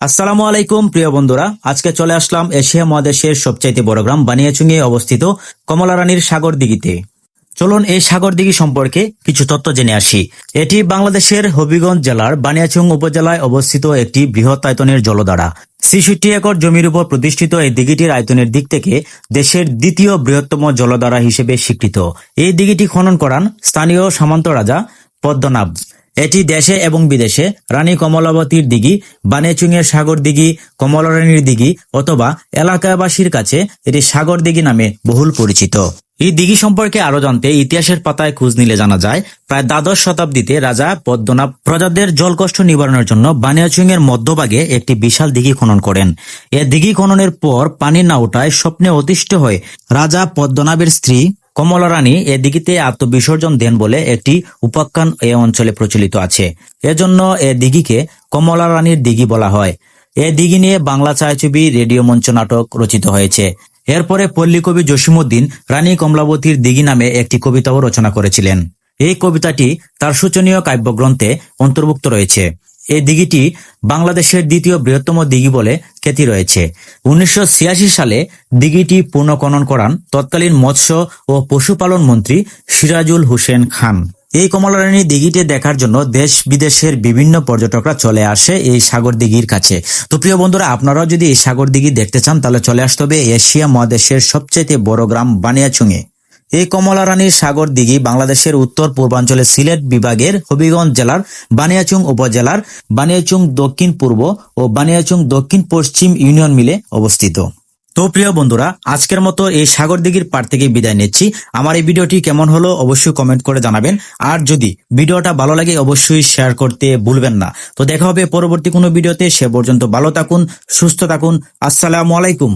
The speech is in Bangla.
আসসালামু আলাইকুম প্রিয় বন্ধুরা, আজকে চলে আসলাম এশিয়া মহাদেশের সবচাইতে বড় গ্রাম বানিয়াচুঙে অবস্থিত কমলা রানীর সাগর দিঘিতে। চলুন এই সাগর দিঘি সম্পর্কে কিছু তথ্য জেনে আসি। এটি বাংলাদেশের হবিগঞ্জ জেলার বানিয়াচুং উপজেলায় অবস্থিত একটি বৃহৎ আয়তনের জলধারা। ৬৬ একর জমির উপর প্রতিষ্ঠিত এই দিঘিটির আয়তনের দিক থেকে দেশের দ্বিতীয় বৃহত্তম জলধারা হিসেবে স্বীকৃত। এই দিঘিটি খনন করান স্থানীয় সামন্ত রাজা পদ্মনাভ। এটি দেশে এবং বিদেশে রানী কমলাবতীর দিঘি, বানিয়াচুঙের সাগর দিঘি, কমলা রানীর দিঘি অথবা এলাকাবাসীর কাছে এটি সাগর দিঘি নামে বহুল পরিচিত। এই দিঘি সম্পর্কে আরো জানতে ইতিহাসের পাতায় খোঁজ নিলে জানা যায়, প্রায় দ্বাদশ শতাব্দীতে রাজা পদ্মনাভ প্রজাদের জলকষ্ট নিবারণের জন্য বানিয়াচুঙের মধ্যভাগে একটি বিশাল দিঘি খনন করেন। এ দিঘি খননের পর পানি না ওঠায় স্বপ্নে অতিষ্ঠ হয়ে রাজা পদ্মনাভের স্ত্রী কমলা রানী এ দিঘিতে আত্মবিসর্জন দেন বলে একটি উপাখ্যান এ অঞ্চলে প্রচলিত আছে। এজন্য এ দিঘিকে কমলা রানীর দিঘি বলা হয়। এ দিঘি নিয়ে বাংলা ছায়াছবি, রেডিও মঞ্চ নাটক রচিত হয়েছে। এরপরে পল্লী কবি জসিমউদ্দিন রানী কমলাবতীর দিঘি নামে একটি কবিতাও রচনা করেছিলেন। এই কবিতাটি তার শোচনীয় কাব্যগ্রন্থে অন্তর্ভুক্ত রয়েছে। এই দিঘিটি বাংলাদেশের দ্বিতীয় বৃহত্তম দিঘি বলে খ্যাতি রয়েছে। ১৯৮৬ সালে দিঘিটি পুনঃখনন করান তৎকালীন মৎস্য ও পশুপালন মন্ত্রী সিরাজুল হোসেন খান। এই কমলারানী দিঘিটি দেখার জন্য দেশ বিদেশের বিভিন্ন পর্যটকরা চলে আসে এই সাগর দিঘির কাছে। তো প্রিয় বন্ধুরা, আপনারাও যদি এই সাগর দিঘি দেখতে চান তাহলে চলে আসতে হবে এশিয়া মহাদেশের সবচেয়ে বড় গ্রাম বানিয়াচুঙে। এই কমলা রানীর সাগর দিঘি বাংলাদেশের উত্তর পূর্বাঞ্চলে সিলেট বিভাগের হবিগঞ্জ জেলার বানিয়াচুং উপজেলার বানিয়াচুং দক্ষিণ পূর্ব ও বানিয়াচুং দক্ষিণ পশ্চিম ইউনিয়ন মিলে অবস্থিত। তো প্রিয় বন্ধুরা, আজকের মতো এই সাগর দিঘির পার থেকে বিদায় নিচ্ছি। আমার এই ভিডিওটি কেমন হলো অবশ্যই কমেন্ট করে জানাবেন। আর যদি ভিডিওটা ভালো লাগে অবশ্যই শেয়ার করতে ভুলবেন না। তো দেখা হবে পরবর্তী কোনো ভিডিওতে। সে পর্যন্ত ভালো থাকুন, সুস্থ থাকুন। আসসালামু আলাইকুম।